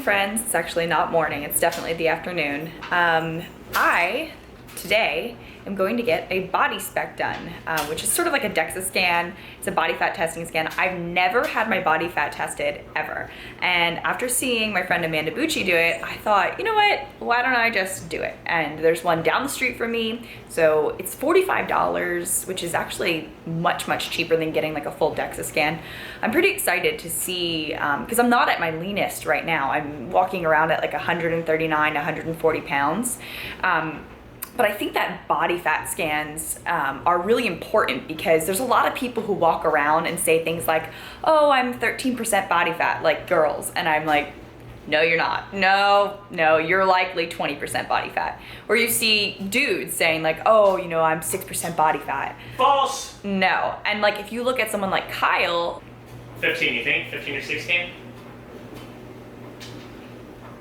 friends. It's actually not morning, it's definitely the afternoon. I, today, am going to get a body spec done, which is sort of like a DEXA scan. It's a body fat testing scan. I've never had my body fat tested, ever. And after seeing my friend Amanda Bucci do it, I thought, you know what, why don't I just do it? And there's one down the street from me, so it's $45, which is actually much, much cheaper than getting like a full DEXA scan. I'm pretty excited to see, because I'm not at my leanest right now. I'm walking around at like 139, 140 pounds. But I think that body fat scans are really important because there's a lot of people who walk around and say things like, oh, I'm 13% body fat, like girls. And I'm like, no, you're not. No, you're likely 20% body fat. Or you see dudes saying like, oh, you know, I'm 6% body fat. False. No. And like, if you look at someone like Kyle. 15, you think? 15 or 16?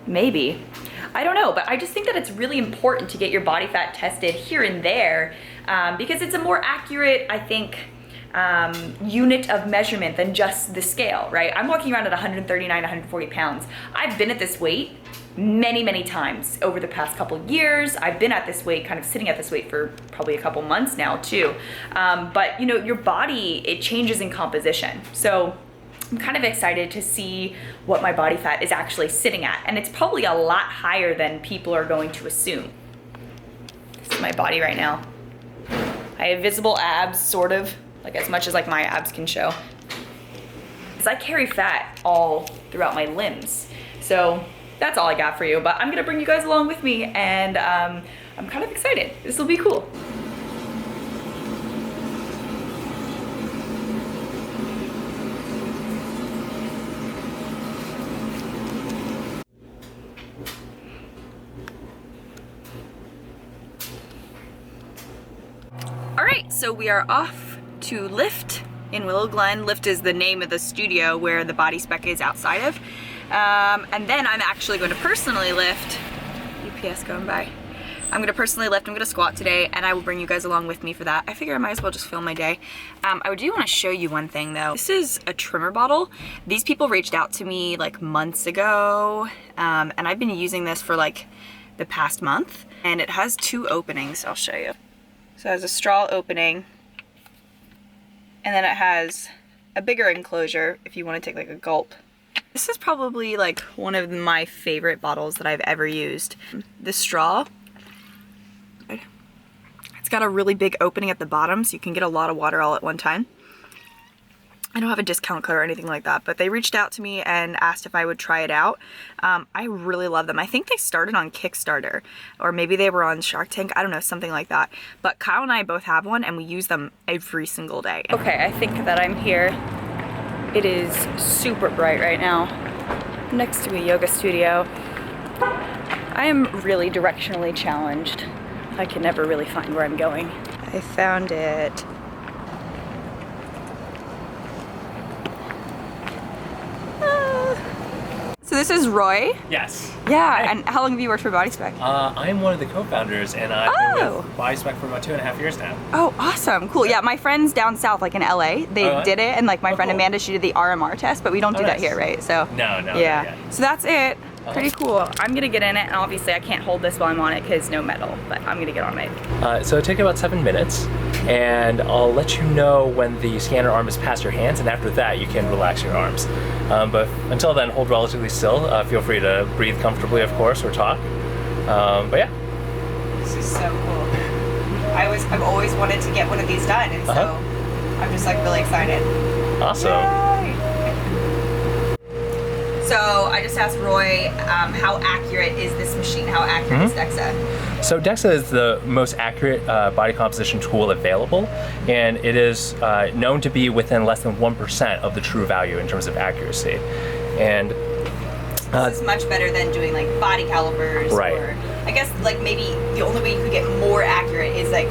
Maybe. I don't know, but I just think that it's really important to get your body fat tested here and there because it's a more accurate, I think, unit of measurement than just the scale, right? I'm walking around at 139, 140 pounds. I've been at this weight many, many times over the past couple of years. I've been at this weight, kind of sitting at this weight for probably a couple months now too. But you know, your body, it changes in composition. So I'm kind of excited to see what my body fat is actually sitting at. And it's probably a lot higher than people are going to assume. This is my body right now. I have visible abs, sort of, like as much as like my abs can show. Because I carry fat all throughout my limbs. So that's all I got for you. But I'm gonna bring you guys along with me, and I'm kind of excited. This will be cool. So we are off to Lift in Willow Glen. Lift is the name of the studio where the body spec is outside of. And then I'm actually going to personally lift. UPS going by. I'm going to personally lift. I'm going to squat today, and I will bring you guys along with me for that. I figure I might as well just film my day. I do want to show you one thing though. This is a trimmer bottle. These people reached out to me like months ago, and I've been using this for like the past month, and it has two openings. I'll show you. So it has a straw opening, and then it has a bigger enclosure if you want to take like a gulp. This is probably like one of my favorite bottles that I've ever used. The straw, it's got a really big opening at the bottom so you can get a lot of water all at one time. I don't have a discount code or anything like that, but they reached out to me and asked if I would try it out. I really love them. I think they started on Kickstarter, or maybe they were on Shark Tank. I don't know, something like that. But Kyle and I both have one, and we use them every single day. Okay, I think that I'm here. It is super bright right now, next to a yoga studio. I am really directionally challenged. I can never really find where I'm going. I found it. So this is Roy? Yes. Yeah, Hi. And how long have you worked for Body Spec? I'm one of the co-founders, and I've been with Body Spec for about 2.5 years now. Oh, awesome, cool. Yeah, my friends down south, like in LA, they did it, and like my friend cool. Amanda, she did the RMR test, but we don't do that here, right? So No. Yeah. So that's it. Pretty cool. I'm gonna get in it, and obviously I can't hold this while I'm on it because no metal, but I'm gonna get on it. So it'll take about 7 minutes, and I'll let you know when the scanner arm is past your hands, and after that you can relax your arms. But until then, hold relatively still. Feel free to breathe comfortably, of course, or talk. But yeah. This is so cool. I've always wanted to get one of these done, and so I'm just like really excited. Awesome. Yay! So I just asked Roy, how accurate is this machine? How accurate is DEXA? So DEXA is the most accurate body composition tool available, and it is known to be within less than 1% of the true value in terms of accuracy. And this is much better than doing like body calipers, right? Or I guess like maybe the only way you could get more accurate is like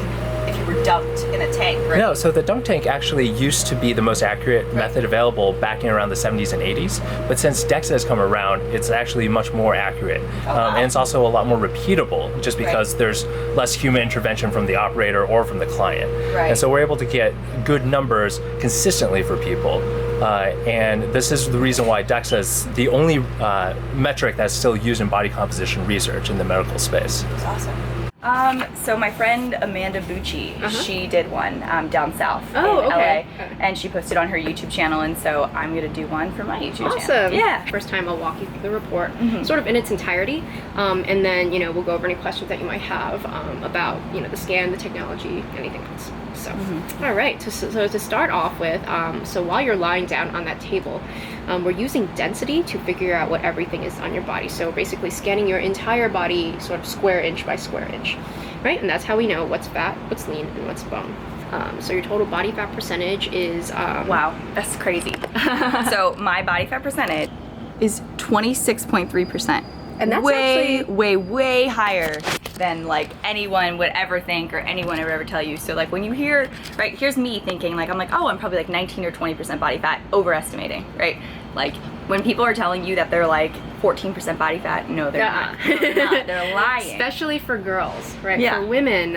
if you were dunked in a tank, right? No, so the dunk tank actually used to be the most accurate method available back in around the 70s and 80s, but since DEXA has come around, it's actually much more accurate. And it's also a lot more repeatable, just because there's less human intervention from the operator or from the client. And so we're able to get good numbers consistently for people, And this is the reason why DEXA is the only metric that's still used in body composition research in the medical space. That's awesome. So my friend Amanda Bucci, she did one down south in LA, and she posted on her YouTube channel, and so I'm gonna do one for my YouTube channel. Yeah. First time I'll walk you through the report, sort of in its entirety, and then we'll go over any questions that you might have about the scan, the technology, anything else. So, all right. So to start off with, so while you're lying down on that table, we're using density to figure out what everything is on your body. So basically scanning your entire body sort of square inch by square inch, right? And that's how we know what's fat, what's lean, and what's bone. So your total body fat percentage is... wow, that's crazy. So my body fat percentage is 26.3%. And that's way higher than like anyone would ever think or anyone would ever tell you. So like when you hear, right, here's me thinking like, I'm like, oh, I'm probably like 19 or 20% body fat, overestimating, right? Like when people are telling you that they're like 14% body fat, no, they're not. No, they're not. They're lying. Especially for girls, right? Yeah. For women,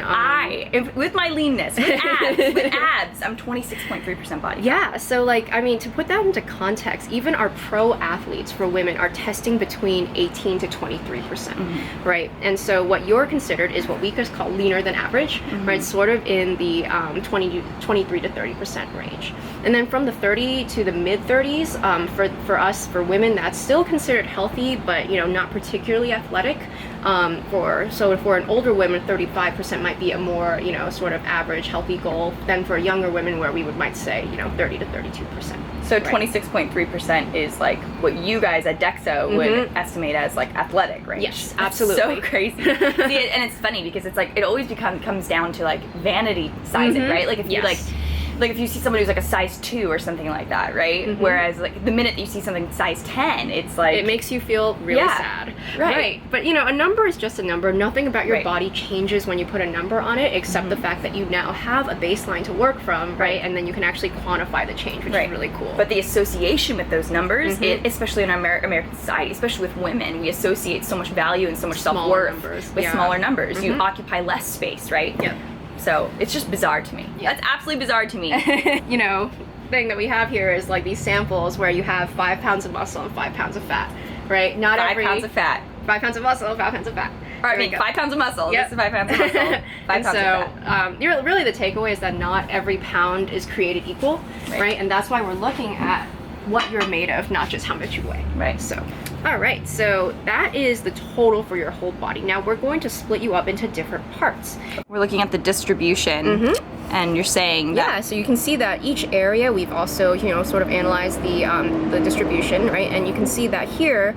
with my leanness, with abs, I'm 26.3% body fat. Yeah, so like, I mean, to put that into context, even our pro athletes for women are testing between 18 to 23%, right? And so what you're considered is what we could call leaner than average, right? Sort of in the 23 to 30% range. And then from the 30 to the mid 30s, for us, for women, that's still considered healthy, but not particularly athletic. For an older woman, 35% might be a more sort of average healthy goal than for younger women, where we might say 30 to 32%. So 26.3% is like what you guys at DEXA would estimate as like athletic range. Yes, absolutely. So crazy. See, and it's funny because it's like it always comes down to like vanity sizing, right? Like if you like if you see somebody who's like a size 2 or something like that, right? Whereas like the minute that you see something size 10, it's like... It makes you feel really sad. Right. But a number is just a number. Nothing about your body changes when you put a number on it, except the fact that you now have a baseline to work from, right? And then you can actually quantify the change, which is really cool. But the association with those numbers, especially in our American society, especially with women, we associate so much value and so much self-worth with smaller numbers. You occupy less space, right? Yep. So it's just bizarre to me. That's absolutely bizarre to me. Thing that we have here is like these samples where you have 5 pounds of muscle and 5 pounds of fat, right? Not 5 pounds of fat. 5 pounds of muscle, 5 pounds of fat. Or I mean, 5 pounds of muscle. Yep. This is 5 pounds of muscle. 5 pounds of fat. Really the takeaway is that not every pound is created equal, right? And that's why we're looking at what you're made of, not just how much you weigh. Right. So, all right. So that is the total for your whole body. Now we're going to split you up into different parts. We're looking at the distribution, and you're saying that. Yeah. So you can see that each area we've also, sort of analyzed the distribution, right? And you can see that here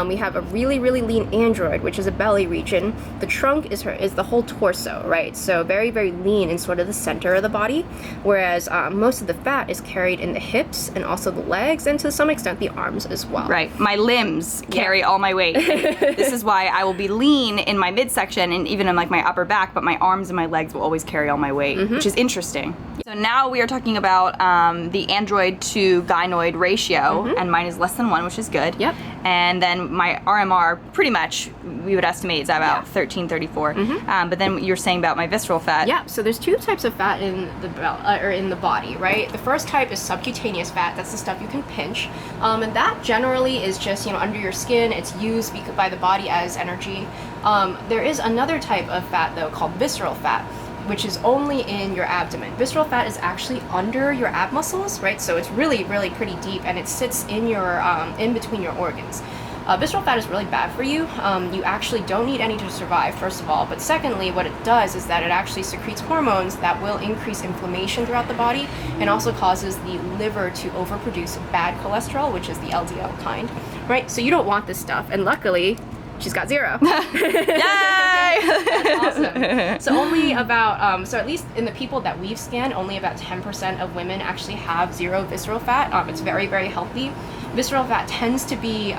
we have a really lean android, which is a belly region. The trunk is the whole torso, right? So very lean in sort of the center of the body, whereas most of the fat is carried in the hips and also the legs, and to some extent the arms as well. Right. My limbs carry all my weight. This is why I will be lean in my midsection and even in like my upper back, but my arms and my legs will always carry all my weight, which is interesting. So now we are talking about the android to gynoid ratio, and mine is less than 1, which is good. Yep. And then my RMR, pretty much, we would estimate is about 13, 34. But then you're saying about my visceral fat. Yeah, so there's 2 types of fat in the body, right? The first type is subcutaneous fat. That's the stuff you can pinch. And that generally is just, under your skin. It's used by the body as energy. There is another type of fat, though, called visceral fat, which is only in your abdomen. Visceral fat is actually under your ab muscles, right? So it's really pretty deep, and it sits in your in between your organs. Visceral fat is really bad for you. You actually don't need any to survive, first of all, but secondly, what it does is that it actually secretes hormones that will increase inflammation throughout the body, and also causes the liver to overproduce bad cholesterol, which is the LDL kind, right? So you don't want this stuff, and luckily, she's got 0. Yay! That's awesome. So only about, so at least in the people that we've scanned, only about 10% of women actually have 0 visceral fat. It's very healthy. Visceral fat tends to be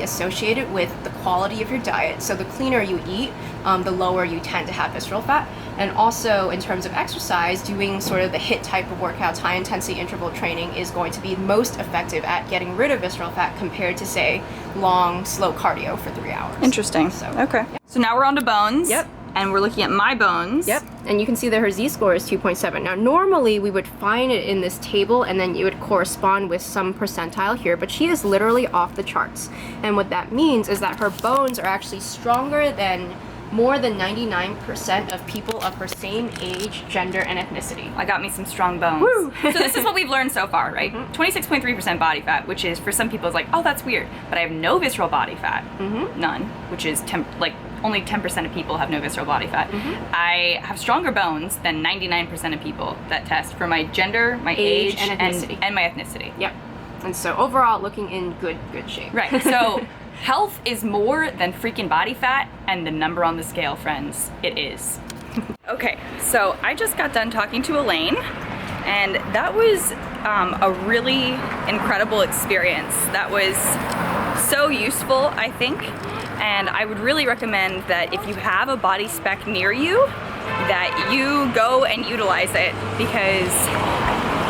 associated with the quality of your diet. So the cleaner you eat, the lower you tend to have visceral fat. And also in terms of exercise, doing sort of the HIIT type of workouts, high intensity interval training, is going to be most effective at getting rid of visceral fat compared to, say, long, slow cardio for 3 hours. Interesting. So, okay. So now we're on to bones. Yep. and we're looking at my bones. Yep, and you can see that her Z-score is 2.7. Now, normally we would find it in this table and then it would correspond with some percentile here, but she is literally off the charts. And what that means is that her bones are actually stronger than more than 99% of people of her same age, gender, and ethnicity. I got me some strong bones. Woo! So this is what we've learned so far, right? 26.3% body fat, which is for some people is like, oh, that's weird. But I have no visceral body fat, none, which is only 10% of people have no visceral body fat. I have stronger bones than 99% of people that test for my gender, my age and ethnicity. And my ethnicity. Yep. And so overall, looking in good shape. Right. So health is more than freaking body fat, and the number on the scale, friends, it is. Okay, so I just got done talking to Elaine, and that was a really incredible experience. That was so useful, I think, and I would really recommend that if you have a body spec near you, that you go and utilize it, because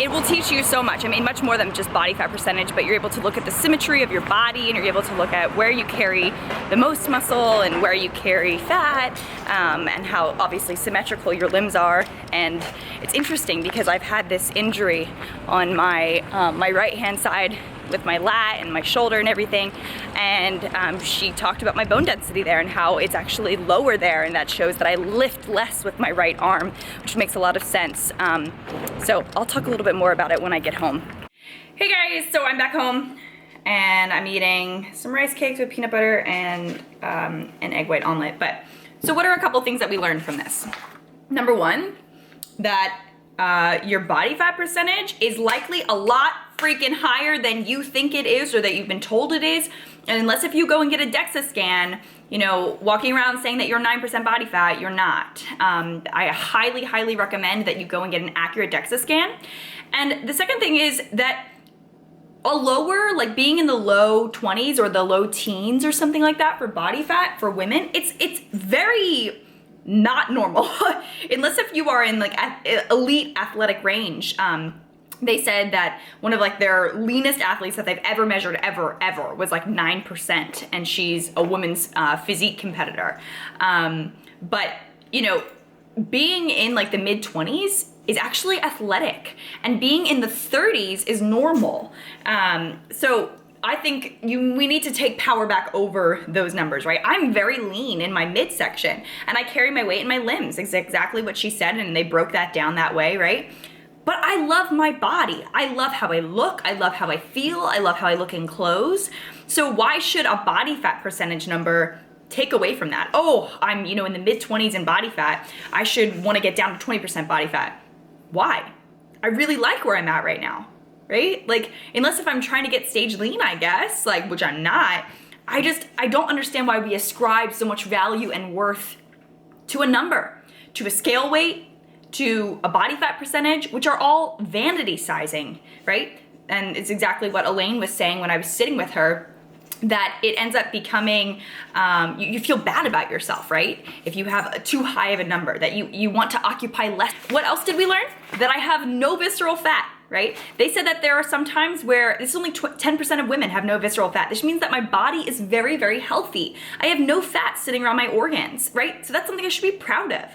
it will teach you so much. I mean, much more than just body fat percentage, but you're able to look at the symmetry of your body, and you're able to look at where you carry the most muscle and where you carry fat, and how obviously symmetrical your limbs are. And it's interesting because I've had this injury on my my right hand side with my lat and my shoulder and everything, and she talked about my bone density there and how it's actually lower there, and that shows that I lift less with my right arm, which makes a lot of sense. So I'll talk a little bit more about it when I get home. Hey guys, so I'm back home and I'm eating some rice cakes with peanut butter and an egg white omelet. But so what are a couple things that we learned from this? Number one, that your body fat percentage is likely a lot freaking higher than you think it is or that you've been told it is. And unless if you go and get a DEXA scan, you know, walking around saying that you're 9% body fat, you're not. I highly, highly recommend that you go and get an accurate DEXA scan. And the second thing is that a lower, like being in the low 20s or the low teens or something like that for body fat for women, it's very not normal. Unless if you are in like elite athletic range. They said that one of like their leanest athletes that they've ever measured ever was like 9%, and she's a women's physique competitor. But you know, being in like the mid 20s is actually athletic, and being in the 30s is normal. So I think we need to take power back over those numbers, right? I'm very lean in my midsection, and I carry my weight in my limbs. It's exactly what she said, and they broke that down that way, right? But I love my body. I love how I look. I love how I feel. I love how I look in clothes. So why should a body fat percentage number take away from that? Oh, I'm, you know, in the mid 20s in body fat. I should want to get down to 20% body fat. Why? I really like where I'm at right now, right? Like, unless if I'm trying to get stage lean, I guess, like, which I'm not, I don't understand why we ascribe so much value and worth to a number, to a scale weight, to a body fat percentage, which are all vanity sizing, right? And it's exactly what Elaine was saying when I was sitting with her, that it ends up becoming, you feel bad about yourself, right? If you have too high of a number, that you want to occupy less. What else did we learn? That I have no visceral fat, right? They said that there are some times where this is only 10% of women have no visceral fat. This means that my body is very, very healthy. I have no fat sitting around my organs, right? So that's something I should be proud of.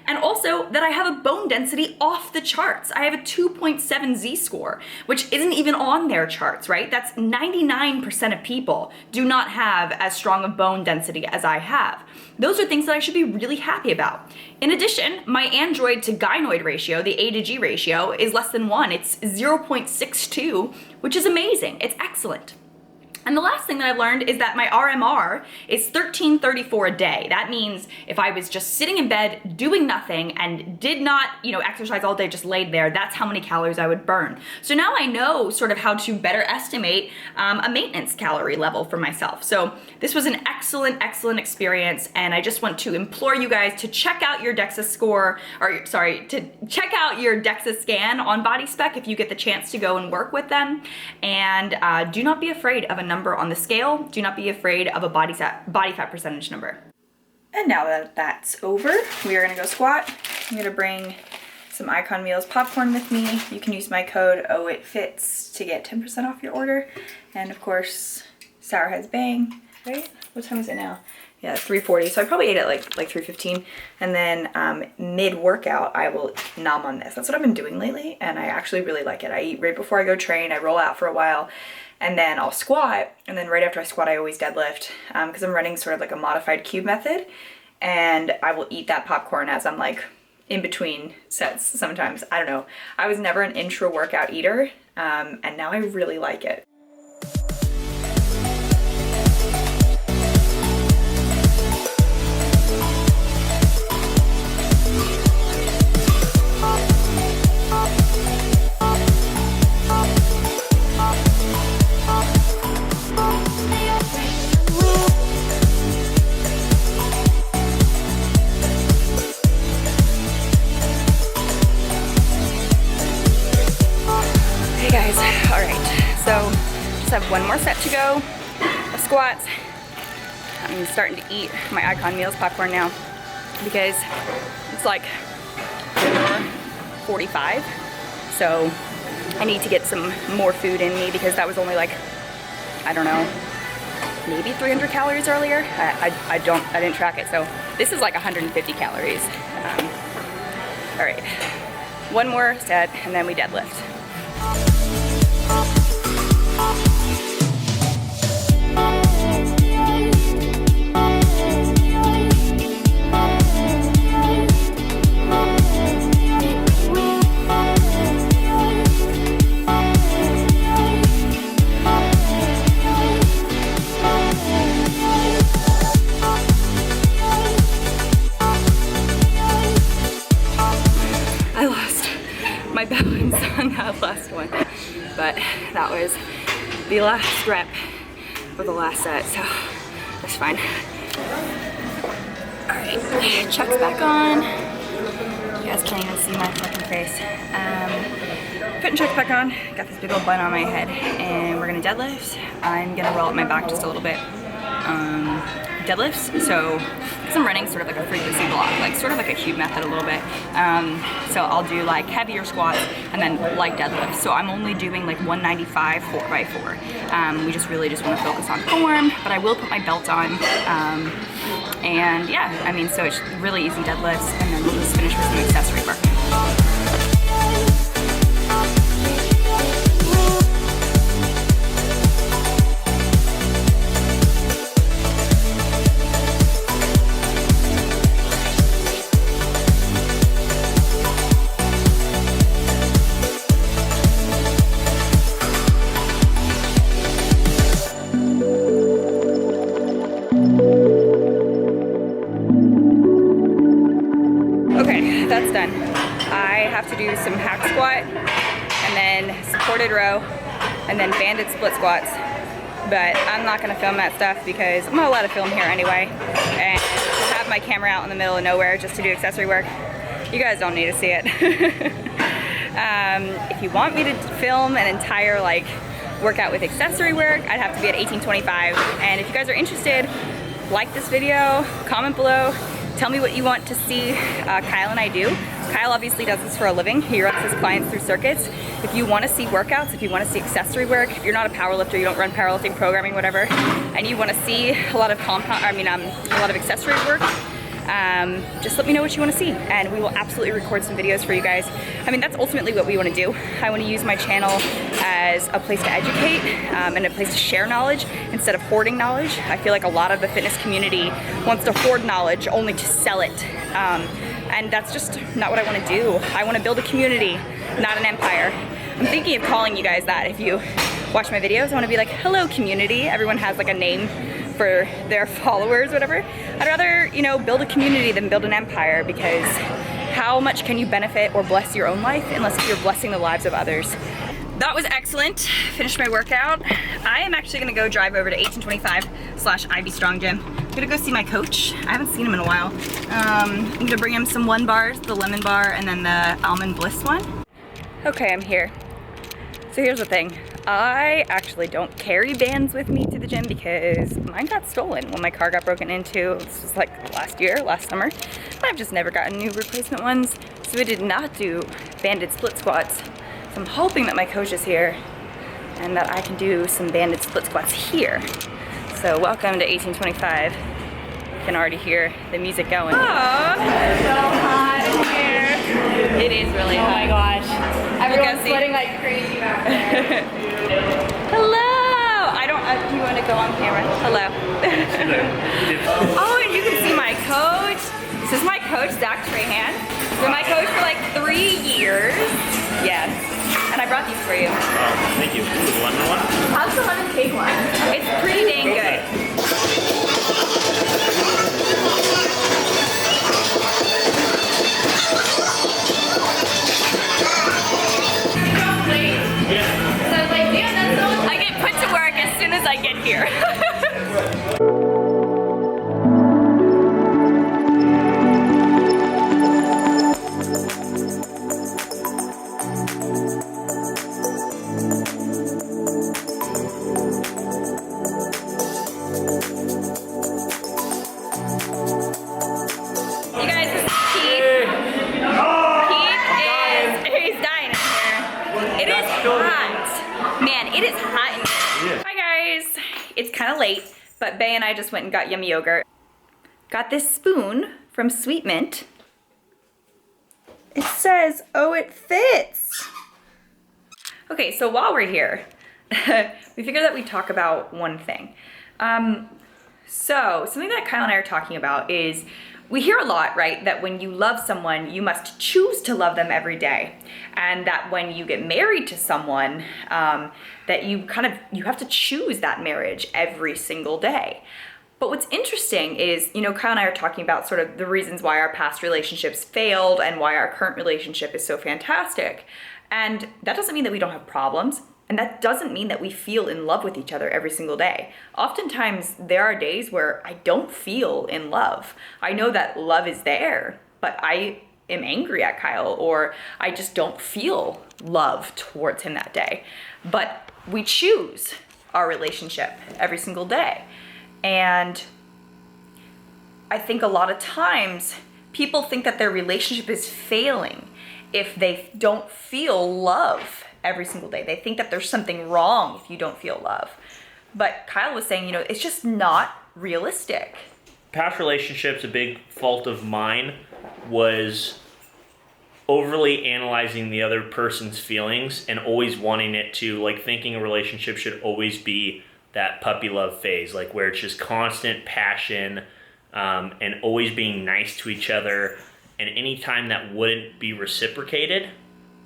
And also that I have a bone density off the charts. I have a 2.7 Z-score, which isn't even on their charts, right? That's 99% of people do not have as strong a bone density as I have. Those are things that I should be really happy about. In addition, my android to gynoid ratio, the A to G ratio, is less than 1. It's 0.62, which is amazing. It's excellent. And the last thing that I've learned is that my RMR is 1334 a day. That means if I was just sitting in bed doing nothing and did not, you know, exercise all day, just laid there, that's how many calories I would burn. So now I know sort of how to better estimate a maintenance calorie level for myself. So this was an excellent, excellent experience, and I just want to implore you guys to check out your DEXA score, or sorry, to check out your DEXA scan on Body Spec if you get the chance to go and work with them. And do not be afraid of a number on the scale. Do not be afraid of a body fat percentage number. And now that that's over, we are gonna go squat. I'm gonna bring some Icon Meals popcorn with me. You can use my code OhItFits to get 10% off your order. And of course, Sour Heads Bang, right? What time is it now? yeah, 3:40. So I probably ate at like 3:15. And then mid-workout, I will nom on this. That's what I've been doing lately, and I actually really like it. I eat right before I go train. I roll out for a while, and then I'll squat. And then right after I squat, I always deadlift because I'm running sort of like a modified cube method. And I will eat that popcorn as I'm like in between sets sometimes. I don't know. I was never an intra-workout eater, and now I really like it. Guys, all right, so just have one more set to go of squats. I'm starting to eat my Icon Meals popcorn now because it's like 4:45, so I need to get some more food in me because that was only like, I don't know, maybe 300 calories earlier. I didn't track it, so this is like 150 calories. All right, one more set and then we deadlift. I lost my balance on that last one, but that was the last rep of the last set, so that's fine. All right, chucks back on. You guys can't even see my fucking face. Putting chucks back on. Got this big old bun on my head, and we're gonna deadlift. I'm gonna roll up my back just a little bit. Deadlifts, so because I'm running sort of like a frequency block, like sort of like a cube method a little bit. So I'll do like heavier squats and then light deadlifts. So I'm only doing like 195 4x4. We just really just want to focus on form, but I will put my belt on. And yeah, I mean, so it's really easy deadlifts, and then we'll just finish with some accessory work. Okay, that's done. I have to do some hack squat, and then supported row, and then banded split squats. But I'm not gonna film that stuff because I'm not allowed to film here anyway. And to have my camera out in the middle of nowhere just to do accessory work, you guys don't need to see it. If you want me to film an entire like workout with accessory work, I'd have to be at 1825. And if you guys are interested, like this video, comment below, tell me what you want to see Kyle and I do. Kyle obviously does this for a living. He runs his clients through circuits. If you want to see workouts, if you want to see accessory work, if you're not a powerlifter, you don't run powerlifting programming, whatever, and you want to see a lot of a lot of accessory work, just let me know what you want to see, and we will absolutely record some videos for you guys. I mean, that's ultimately what we want to do. I want to use my channel as a place to educate and a place to share knowledge instead of hoarding knowledge. I feel like a lot of the fitness community wants to hoard knowledge only to sell it. And that's just not what I want to do. I want to build a community, not an empire. I'm thinking of calling you guys that. If you watch my videos, I want to be like, hello community. Everyone has like a name for their followers, whatever. I'd rather, you know, build a community than build an empire, because how much can you benefit or bless your own life unless you're blessing the lives of others? That was excellent. Finished my workout. I am actually gonna go drive over to 1825/Ivy Strong Gym. I'm gonna go see my coach. I haven't seen him in a while. I'm gonna bring him some 1 bars, the lemon bar, and then the almond bliss one. Okay, I'm here. So here's the thing. I actually don't carry bands with me to the gym because mine got stolen when my car got broken into. This was like last summer. I've just never gotten new replacement ones. So I did not do banded split squats. So I'm hoping that my coach is here and that I can do some banded split squats here. So welcome to 1825. can already hear the music going. Oh, it's so hot in here. It is really hot. Oh my gosh. Everyone's sweating like crazy back there. Hello. I don't, do you want to go on camera? Hello. Oh, and you can see my coach. This is my coach, Zach Trahan. He's been my coach for like 3 years. Yes. And I brought these for you. Oh, thank you. The lemon one? How's the lemon cake one? It's pretty dang good. I get put to work as soon as I get here. You guys, this is Pete. He's dying in here. It is hot. Man, it is hot in here. Hi guys. It's kind of late, but Bae and I just went and got yummy yogurt. Got this spoon from Sweet Mint. It says, "Oh, it fits." Okay, so while we're here, we figured that we'd talk about one thing. So something that Kyle and I are talking about is we hear a lot, right, that when you love someone, you must choose to love them every day. And that when you get married to someone, that you have to choose that marriage every single day. But what's interesting is, Kyle and I are talking about sort of the reasons why our past relationships failed and why our current relationship is so fantastic. And that doesn't mean that we don't have problems. And that doesn't mean that we feel in love with each other every single day. Oftentimes, there are days where I don't feel in love. I know that love is there, but I am angry at Kyle, or I just don't feel love towards him that day. But we choose our relationship every single day. And I think a lot of times, people think that their relationship is failing if they don't feel love every single day. They think that there's something wrong if you don't feel love. But Kyle was saying, it's just not realistic. Past relationships, a big fault of mine was overly analyzing the other person's feelings and always wanting it to, like, thinking a relationship should always be that puppy love phase, like where it's just constant passion and always being nice to each other. And anytime that wouldn't be reciprocated,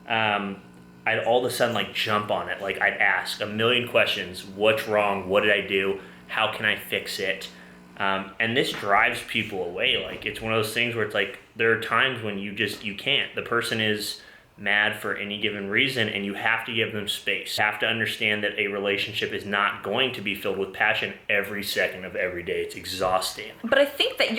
I'd all of a sudden like jump on it. Like I'd ask a million questions. What's wrong? What did I do? How can I fix it? And this drives people away. Like it's one of those things where it's like there are times when you can't. The person is mad for any given reason and you have to give them space. You have to understand that a relationship is not going to be filled with passion every second of every day. It's exhausting. But I think that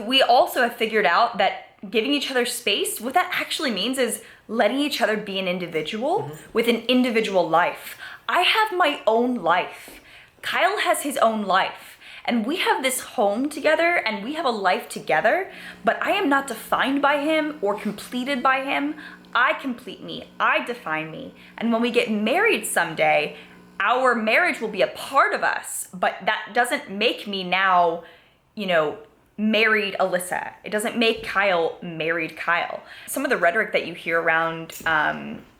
we also have figured out that giving each other space, what that actually means is letting each other be an individual with an individual life. I have my own life. Kyle has his own life. And we have this home together and we have a life together, but I am not defined by him or completed by him. I complete me, I define me. And when we get married someday, our marriage will be a part of us, but that doesn't make me now, married Ilyssa. It doesn't make Kyle married Kyle. Some of the rhetoric that you hear around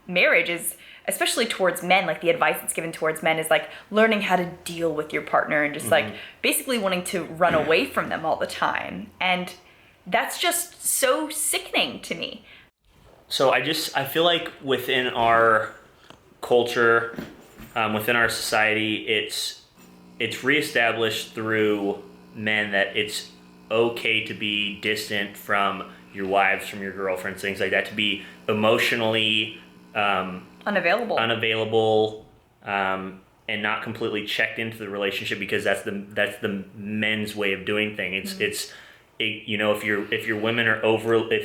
marriage is, especially towards men, like the advice that's given towards men is like learning how to deal with your partner and just like basically wanting to run away from them all the time. And that's just so sickening to me. So I feel like within our culture, within our society, it's reestablished through men that it's okay to be distant from your wives, from your girlfriends, things like that, to be emotionally unavailable, and not completely checked into the relationship because that's the men's way of doing things. If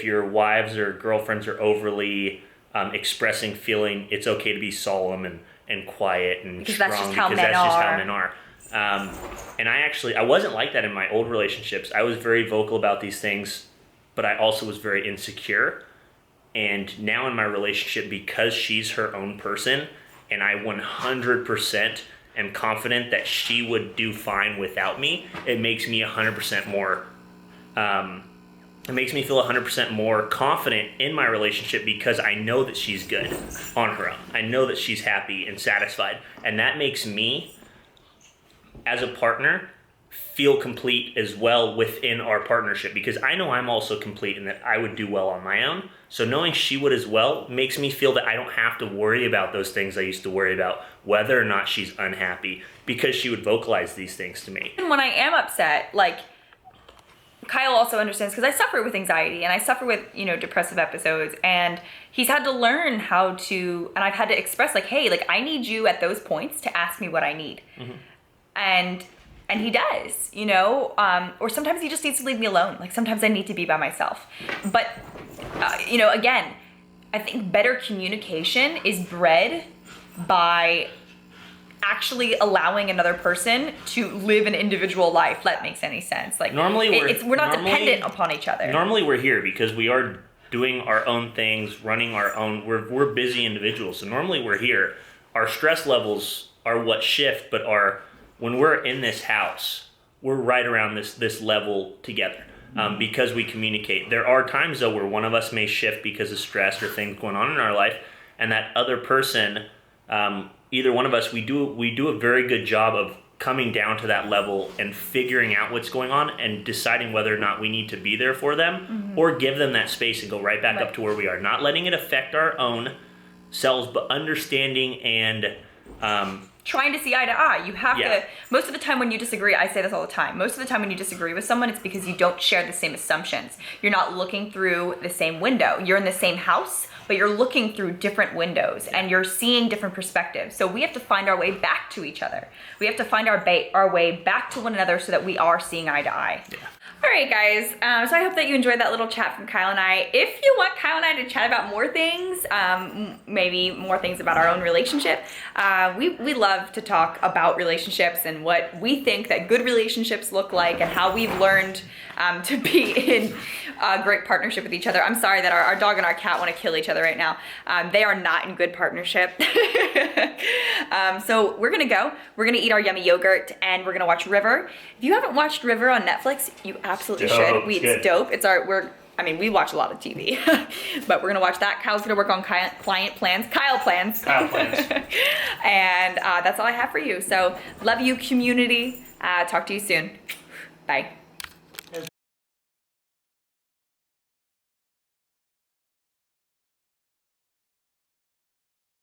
your wives or girlfriends are overly expressing feeling, it's okay to be solemn and quiet and because strong that's just how because men that's just are. how men are. And I wasn't like that in my old relationships. I was very vocal about these things, but I also was very insecure. And now in my relationship, because she's her own person, and I 100% am confident that she would do fine without me, it makes me 100% more, it makes me feel 100% more confident in my relationship because I know that she's good on her own. I know that she's happy and satisfied. And that makes me, as a partner, feel complete as well within our partnership because I know I'm also complete and that I would do well on my own. So knowing she would as well makes me feel that I don't have to worry about those things I used to worry about, whether or not she's unhappy, because she would vocalize these things to me. And when I am upset, like, Kyle also understands because I suffer with anxiety and I suffer with, depressive episodes, and he's had to learn how to, and I've had to express like, hey, like I need you at those points to ask me what I need. And he does, or sometimes he just needs to leave me alone. Like sometimes I need to be by myself. But, again, I think better communication is bred by actually allowing another person to live an individual life. If that makes any sense. Like normally we're not dependent upon each other. Normally we're here because we are doing our own things, running our own, we're busy individuals. So normally we're here. Our stress levels are what shift, but when we're in this house, we're right around this level together because we communicate. There are times though where one of us may shift because of stress or things going on in our life, and that other person, either one of us, we do a very good job of coming down to that level and figuring out what's going on and deciding whether or not we need to be there for them or give them that space and go right back up to where we are, not letting it affect our own selves, but understanding and trying to see eye to eye. You have to, most of the time when you disagree, I say this all the time, most of the time when you disagree with someone, it's because you don't share the same assumptions. You're not looking through the same window. You're in the same house, but you're looking through different windows and you're seeing different perspectives. So we have to find our way back to each other. We have to find our way back to one another so that we are seeing eye to eye. All right, guys. So I hope that you enjoyed that little chat from Kyle and I. If you want Kyle and I to chat about more things, maybe more things about our own relationship, we love to talk about relationships and what we think that good relationships look like and how we've learned to be in a great partnership with each other. I'm sorry that our dog and our cat want to kill each other right now. They are not in good partnership. So we're gonna go. We're gonna eat our yummy yogurt and we're gonna watch River. If you haven't watched River on Netflix, you absolutely should. It's dope. We watch a lot of TV, but we're gonna watch that. Kyle's gonna work on client plans. Kyle plans. And that's all I have for you. So love you, community. Talk to you soon. Bye.